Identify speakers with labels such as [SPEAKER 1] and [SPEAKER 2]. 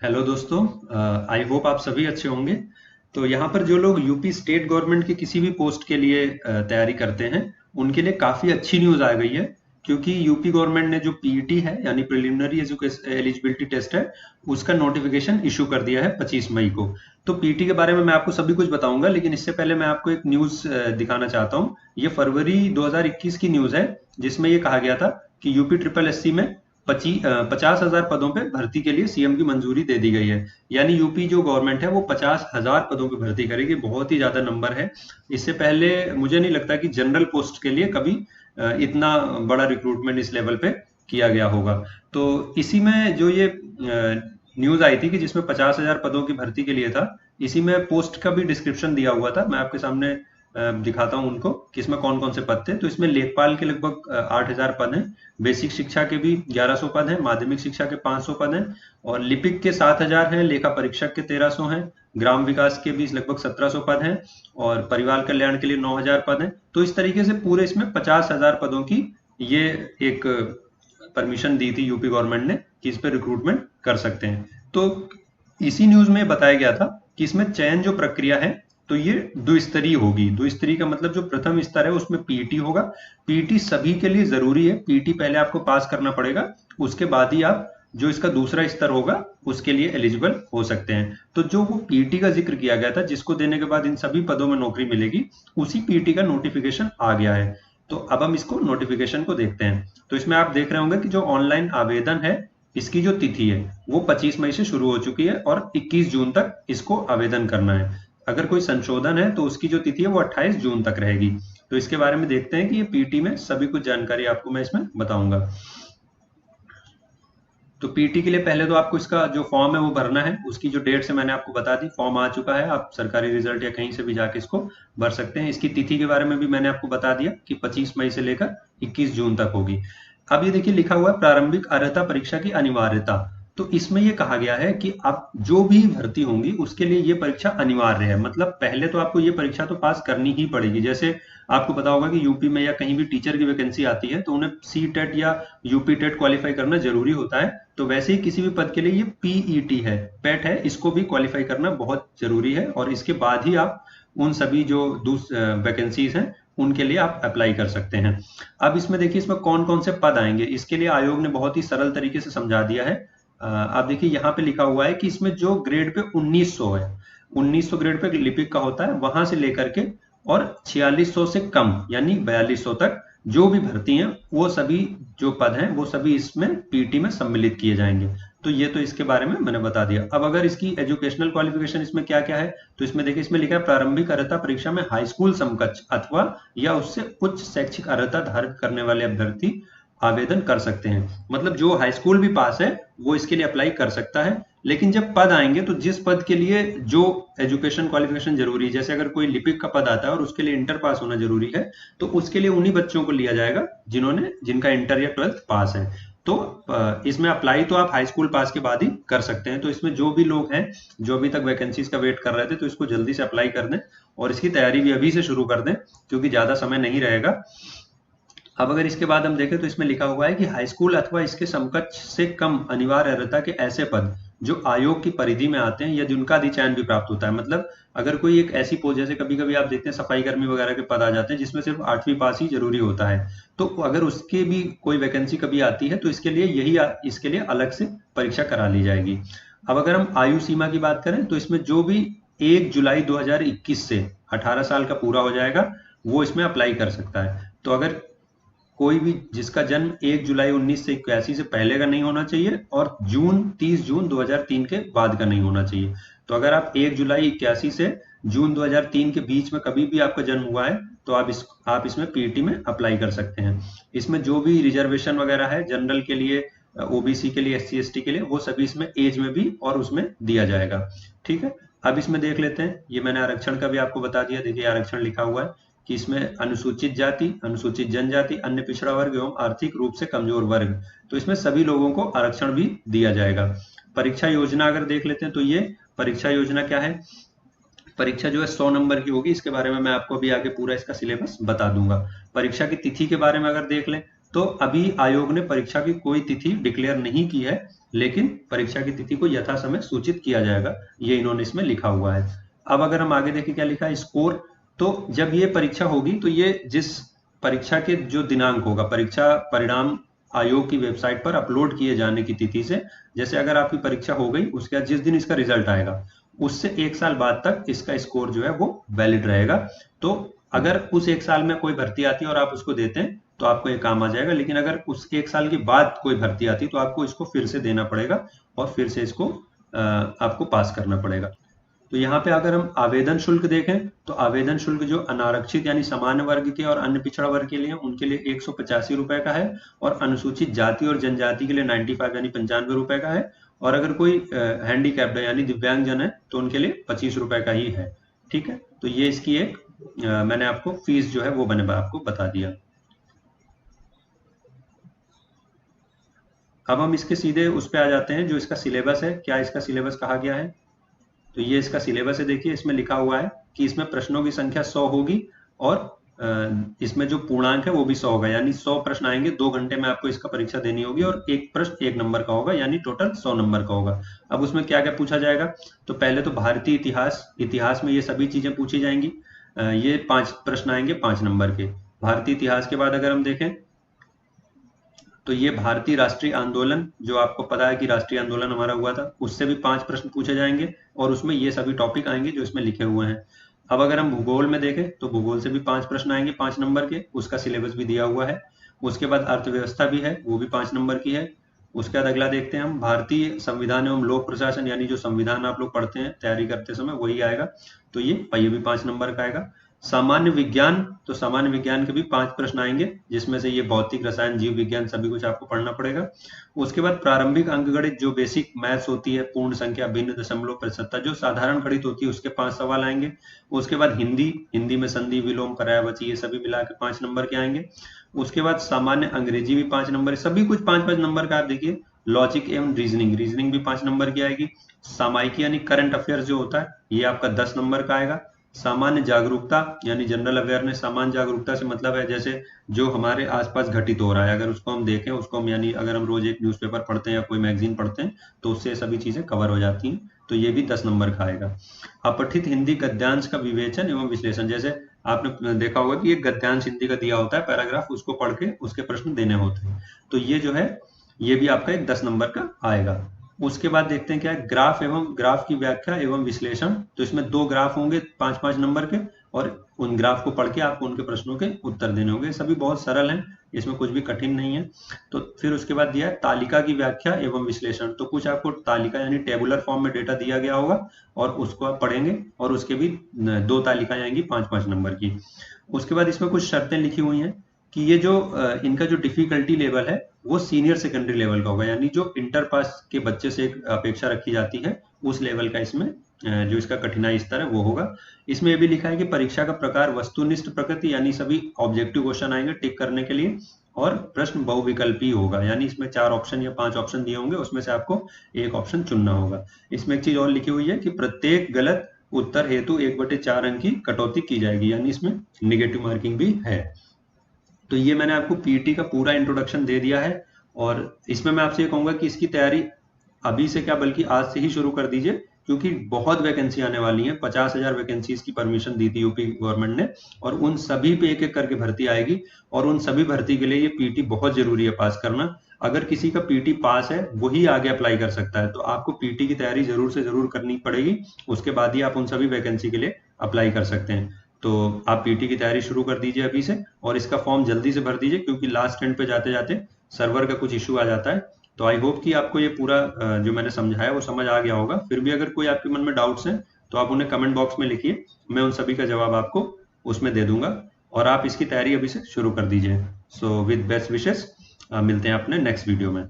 [SPEAKER 1] Hello दोस्तों। I hope आप सभी अच्छे होंगे। तो यहाँ पर जो लोग यूपी स्टेट गवर्नमेंट की किसी भी पोस्ट के लिए तैयारी करते हैं, उनके लिए काफ़ी अच्छी न्यूज़ आ गई है। क्योंकि यूपी गवर्नमेंट ने जो पीईटी है यानी प्रिलिमिनरी एजुकेशन एलिजिबिलिटी टेस्ट है, उसका नोटिफिकेशन इशू कर दिया है 25 मई को। तो पीईटी के बारे में मैं आपको सभी कुछ बताऊंगा, लेकिन इससे पहले मैं आपको एक न्यूज़ दिखाना चाहता हूँ। ये फरवरी 2021 की न्यूज़ है, जिसमें ये कहा गया था कि यूपी ट्रिपल एससी में 50,000 पदों पे भर्ती के लिए सीएम की मंजूरी दे दी गई है। यानी यूपी जो गवर्नमेंट है वो 50,000 पदों पे भर्ती करेगी। बहुत ही ज्यादा नंबर है। इससे पहले मुझे नहीं लगता कि जनरल पोस्ट के लिए कभी इतना बड़ा रिक्रूटमेंट इस लेवल पे किया गया होगा। तो इसी में जो ये न्यूज आई थी कि जिसमें 50,000 पदों की भर्ती के लिए था, इसी में पोस्ट का भी डिस्क्रिप्शन दिया हुआ था। मैं आपके सामने दिखाता हूँ उनको कि इसमें कौन कौन से पद थे। तो इसमें लेखपाल के लगभग 8,000 पद हैं। बेसिक शिक्षा के भी 1100 पद हैं, माध्यमिक शिक्षा के 500 पद हैं, और लिपिक के 7,000 हैं, लेखा परीक्षक के 1,300 हैं, ग्राम विकास के भी लगभग 1,700 पद हैं, और परिवार कल्याण के लिए 9,000 पद हैं। तो इस तरीके से पूरे इसमें 50,000 पदों की ये एक परमिशन दी थी यूपी गवर्नमेंट ने कि इस पे रिक्रूटमेंट कर सकते हैं। तो इसी न्यूज में बताया गया था कि इसमें चयन जो प्रक्रिया है, तो ये द्विस्तरीय होगी। द्विस्तरीय का मतलब जो प्रथम स्तर है उसमें पीईटी होगा। पीईटी सभी के लिए जरूरी है। पीईटी पहले आपको पास करना पड़ेगा, उसके बाद ही आप जो इसका दूसरा स्तर होगा उसके लिए एलिजिबल हो सकते हैं। तो जो वो पीईटी का जिक्र किया गया था, जिसको देने के बाद इन सभी पदों में नौकरी मिलेगी, उसी पीईटी का नोटिफिकेशन आ गया है। तो अब हम इसको नोटिफिकेशन को देखते हैं। तो इसमें आप देख रहे होंगे कि जो ऑनलाइन आवेदन है, इसकी जो तिथि है वो 25 मई से शुरू हो चुकी है और 21 जून तक इसको आवेदन करना है। अगर कोई संशोधन है तो उसकी जो तिथि है वो 28 जून तक रहेगी। तो इसके बारे में देखते हैं कि ये पीटी में सभी कुछ जानकारी आपको मैं इसमें बताऊंगा। तो पीटी के लिए पहले तो आपको इसका जो फॉर्म है वो भरना है। उसकी जो डेट से मैंने आपको बता दी, फॉर्म आ चुका है, आप सरकारी रिजल्ट या कहीं से भी जाके इसको भर सकते हैं। इसकी तिथि के बारे में भी मैंने आपको बता दिया कि 25 मई से लेकर 21 जून तक होगी। अब ये देखिए लिखा हुआ है प्रारंभिक अर्हता परीक्षा की अनिवार्यता। तो इसमें ये कहा गया है कि आप जो भी भर्ती होंगी उसके लिए ये परीक्षा अनिवार्य है। मतलब पहले तो आपको ये परीक्षा तो पास करनी ही पड़ेगी। जैसे आपको पता होगा कि यूपी में या कहीं भी टीचर की वैकेंसी आती है तो उन्हें सी टेट या यूपी टेट क्वालिफाई करना जरूरी होता है। तो वैसे ही किसी भी पद के लिए ये पीईटी है, पेट है, इसको भी क्वालिफाई करना बहुत जरूरी है। और इसके बाद ही आप उन सभी जो वैकेंसीज हैं उनके लिए आप अप्लाई कर सकते हैं। अब इसमें देखिए इसमें कौन कौन से पद आएंगे, इसके लिए आयोग ने बहुत ही सरल तरीके से समझा दिया है। आप देखिए यहाँ पे लिखा हुआ है कि इसमें जो ग्रेड पे 1900 है, 1900 ग्रेड पे लिपिक का होता है, वहां से लेकर के और 4600 से कम यानी 4200 तक जो भी भर्ती हैं वो सभी जो पद हैं वो सभी इसमें पीटी में सम्मिलित किए जाएंगे। तो ये तो इसके बारे में मैंने बता दिया। अब अगर इसकी एजुकेशनल क्वालिफिकेशन इसमें क्या क्या है, तो इसमें देखिए इसमें लिखा है प्रारंभिक अर्हता परीक्षा में हाई स्कूल समकक्ष अथवा या उससे उच्च शैक्षिक अर्हता धारण करने वाले अभ्यर्थी आवेदन कर सकते हैं। मतलब जो हाई स्कूल भी पास है वो इसके लिए अप्लाई कर सकता है। लेकिन जब पद आएंगे तो जिस पद के लिए जो एजुकेशन क्वालिफिकेशन जरूरी है, जैसे अगर कोई लिपिक का पद आता है और उसके लिए इंटर पास होना जरूरी है, तो उसके लिए उन्हीं बच्चों को लिया जाएगा जिनका इंटर या 12th पास है। तो इसमें अप्लाई तो आप हाई स्कूल पास के बाद ही कर सकते हैं। तो इसमें जो भी लोग हैं जो अभी तक वैकेंसीज का वेट कर रहे थे, तो इसको जल्दी से अप्लाई कर दें और इसकी तैयारी भी अभी से शुरू कर दें, क्योंकि ज्यादा समय नहीं रहेगा। अब अगर इसके बाद हम देखें तो इसमें लिखा हुआ है कि हाई स्कूल अथवा इसके समकक्ष से कम अनिवार्य अर्हता के ऐसे पद जो आयोग की परिधि में आते हैं या जिनका अधिचयन भी प्राप्त होता है। मतलब अगर कोई एक ऐसी पोस्ट, जैसे कभी कभी आप देखते हैं सफाई कर्मी वगैरह के पद आ जाते हैं जिसमें सिर्फ 8वीं पास ही जरूरी होता है, तो अगर उसकी भी कोई वैकेंसी कभी आती है तो इसके लिए अलग से परीक्षा करा ली जाएगी। अब अगर हम आयु सीमा की बात करें तो इसमें जो भी 1 जुलाई 2021 से 18 साल का पूरा हो जाएगा वो इसमें अप्लाई कर सकता है। तो अगर कोई भी जिसका जन्म 1 जुलाई 1981 से पहले का नहीं होना चाहिए और 30 जून 2003 के बाद का नहीं होना चाहिए। तो अगर आप 1 जुलाई 81 से जून 2003 के बीच में कभी भी आपका जन्म हुआ है तो आप इसमें पीईटी में अप्लाई कर सकते हैं। इसमें जो भी रिजर्वेशन वगैरह है जनरल के लिए, ओबीसी के लिए, एससी एसटी के लिए, वो सभी इसमें एज में भी और उसमें दिया जाएगा। ठीक है। अब इसमें देख लेते हैं, ये मैंने आरक्षण का भी आपको बता दिया। देखिए आरक्षण लिखा हुआ है कि इसमें अनुसूचित जाति, अनुसूचित जनजाति, अन्य पिछड़ा वर्ग एवं आर्थिक रूप से कमजोर वर्ग, तो इसमें सभी लोगों को आरक्षण भी दिया जाएगा। परीक्षा योजना अगर देख लेते हैं तो ये परीक्षा योजना क्या है, परीक्षा जो है 100 नंबर की होगी। इसके बारे में मैं आपको अभी आगे पूरा इसका सिलेबस बता दूंगा। परीक्षा की तिथि के बारे में अगर देख लें तो अभी आयोग ने परीक्षा की कोई तिथि डिक्लेयर नहीं की है, लेकिन परीक्षा की तिथि को यथा समय सूचित किया जाएगा, ये इन्होंने इसमें लिखा हुआ है। अब अगर हम आगे देखें क्या लिखा है, स्कोर। तो जब ये परीक्षा होगी तो ये जिस परीक्षा के जो दिनांक होगा, परीक्षा परिणाम आयोग की वेबसाइट पर अपलोड किए जाने की तिथि से, जैसे अगर आपकी परीक्षा हो गई उसके बाद जिस दिन इसका रिजल्ट आएगा उससे 1 साल बाद तक इसका स्कोर जो है वो वैलिड रहेगा। तो अगर उस 1 साल में कोई भर्ती आती है और आप उसको देते हैं तो आपको ये काम आ जाएगा, लेकिन अगर उस 1 साल के बाद कोई भर्ती आती है तो आपको इसको फिर से देना पड़ेगा और फिर से इसको आपको पास करना पड़ेगा। तो यहाँ पे अगर हम आवेदन शुल्क देखें तो आवेदन शुल्क जो अनारक्षित यानी सामान्य वर्ग के और अन्य पिछड़ा वर्ग के लिए उनके लिए 185 रुपए का है, और अनुसूचित जाति और जनजाति के लिए 95 यानी 95 रुपए का है, और अगर कोई हैंडीकैप्ड है यानी दिव्यांग जन है तो उनके लिए 25 रुपए का ही है। ठीक है, तो ये इसकी एक मैंने आपको फीस जो है वो मैंने आपको बता दिया। अब हम इसके सीधे उस पे आ जाते हैं जो इसका सिलेबस है, क्या इसका सिलेबस कहा गया है। तो ये इसका सिलेबस है, देखिए इसमें लिखा हुआ है कि इसमें प्रश्नों की संख्या 100 होगी और इसमें जो पूर्णांक है वो भी 100 होगा, यानी 100 प्रश्न आएंगे। 2 घंटे में आपको इसका परीक्षा देनी होगी और एक प्रश्न 1 नंबर का होगा, यानी टोटल 100 नंबर का होगा। अब उसमें क्या क्या पूछा जाएगा, तो पहले तो भारतीय इतिहास में ये सभी चीजें पूछी जाएंगी। ये 5 प्रश्न आएंगे 5 नंबर के। भारतीय इतिहास के बाद अगर हम देखें तो ये भारतीय राष्ट्रीय आंदोलन, जो आपको पता है कि राष्ट्रीय आंदोलन हमारा हुआ था, उससे भी 5 प्रश्न पूछे जाएंगे और उसमें ये सभी टॉपिक आएंगे जो इसमें लिखे हुए हैं। अब अगर हम भूगोल में देखें तो भूगोल से भी 5 प्रश्न आएंगे 5 नंबर के, उसका सिलेबस भी दिया हुआ है। उसके बाद अर्थव्यवस्था भी है, वो भी 5 नंबर की है। उसके बाद अगला देखते हैं हम भारतीय संविधान एवं लोक प्रशासन, यानी जो संविधान आप लोग पढ़ते हैं तैयारी करते समय वही आएगा, तो ये भी 5 नंबर का आएगा। सामान्य विज्ञान, तो सामान्य विज्ञान के भी 5 प्रश्न आएंगे, जिसमें से ये भौतिक, रसायन, जीव विज्ञान सभी कुछ आपको पढ़ना पड़ेगा। उसके बाद प्रारंभिक अंकगणित, जो बेसिक मैथ्स होती है, पूर्ण संख्या, भिन्न, दशमलव, प्रतिशतता, जो साधारण गणित होती है उसके 5 सवाल आएंगे। उसके बाद हिंदी में संधि, विलोम, पर्यायवाची, ये सभी मिला के 5 नंबर के आएंगे। उसके बाद सामान्य अंग्रेजी भी 5 नंबर, सभी कुछ 5-5 नंबर का। आप देखिए लॉजिक एवं रीजनिंग भी 5 नंबर की आएगी। सामायिक यानी करंट अफेयर्स जो होता है ये आपका 10 नंबर का आएगा। सामान्य जागरूकता यानी जनरल अवेयरनेस, सामान्य जागरूकता से मतलब है जैसे जो हमारे आसपास घटित हो रहा है अगर उसको हम देखें, उसको हम यानी अगर हम रोज एक न्यूज़पेपर पढ़ते हैं या कोई मैगजीन पढ़ते हैं तो उससे सभी चीजें कवर हो जाती हैं, तो ये भी 10 नंबर का आएगा। अपठित हिंदी गद्यांश का विवेचन एवं विश्लेषण, जैसे आपने देखा होगा कि एक गद्यांश हिंदी का दिया होता है पैराग्राफ, उसको पढ़ के उसके प्रश्न देने होते हैं, तो ये जो है ये भी आपका एक 10 नंबर का आएगा। उसके बाद देखते हैं क्या है, ग्राफ की व्याख्या एवं विश्लेषण। तो इसमें 2 ग्राफ होंगे 5-5 नंबर के, और उन ग्राफ को पढ़ के आपको उनके प्रश्नों के उत्तर देने होंगे। सभी बहुत सरल हैं, इसमें कुछ भी कठिन नहीं है। तो फिर उसके बाद दिया है तालिका की व्याख्या एवं विश्लेषण, तो कुछ आपको तालिका यानी टेबुलर फॉर्म में डेटा दिया गया होगा और उसको आप पढ़ेंगे, और उसके भी 2 तालिकाएं आएंगी 5-5 नंबर की। उसके बाद इसमें कुछ शर्तें लिखी हुई हैं कि ये जो इनका जो डिफिकल्टी लेवल है वो सीनियर सेकेंडरी लेवल का होगा, यानी जो इंटर पास के बच्चे से एक अपेक्षा रखी जाती है उस लेवल का इसमें जो इसका कठिनाई स्तर है वो होगा। इसमें ये भी लिखा है कि परीक्षा का प्रकार वस्तुनिष्ठ प्रकृति, यानी सभी ऑब्जेक्टिव क्वेश्चन आएंगे टिक करने के लिए, और प्रश्न बहुविकल्पी होगा, यानी इसमें 4 ऑप्शन या 5 ऑप्शन दिए होंगे, उसमें से आपको एक ऑप्शन चुनना होगा। इसमें एक चीज और लिखी हुई है कि प्रत्येक गलत उत्तर हेतु 1/4 अंक की कटौती की जाएगी, यानी इसमें निगेटिव मार्किंग भी है। तो ये मैंने आपको पीटी का पूरा इंट्रोडक्शन दे दिया है, और इसमें मैं आपसे ये कहूंगा कि इसकी तैयारी अभी से क्या बल्कि आज से ही शुरू कर दीजिए, क्योंकि बहुत वैकेंसी आने वाली है। 50,000 वैकेंसीज की परमिशन दी थी यूपी गवर्नमेंट ने, और उन सभी पे एक एक करके भर्ती आएगी, और उन सभी भर्ती के लिए ये पीटी बहुत जरूरी है पास करना। अगर किसी का पीटी पास है वही आगे अप्लाई कर सकता है, तो आपको पीटी की तैयारी जरूर से जरूर करनी पड़ेगी, उसके बाद ही आप उन सभी वैकेंसी के लिए अप्लाई कर सकते हैं। तो आप पीटी की तैयारी शुरू कर दीजिए अभी से, और इसका फॉर्म जल्दी से भर दीजिए, क्योंकि लास्ट एंड पे जाते जाते सर्वर का कुछ इशू आ जाता है। तो आई होप कि आपको ये पूरा जो मैंने समझाया वो समझ आ गया होगा। फिर भी अगर कोई आपके मन में डाउट्स हैं तो आप उन्हें कमेंट बॉक्स में लिखिए, मैं उन सभी का जवाब आपको उसमें दे दूंगा, और आप इसकी तैयारी अभी से शुरू कर दीजिए। सो विद बेस्ट विशेस, मिलते हैं अपने नेक्स्ट वीडियो में।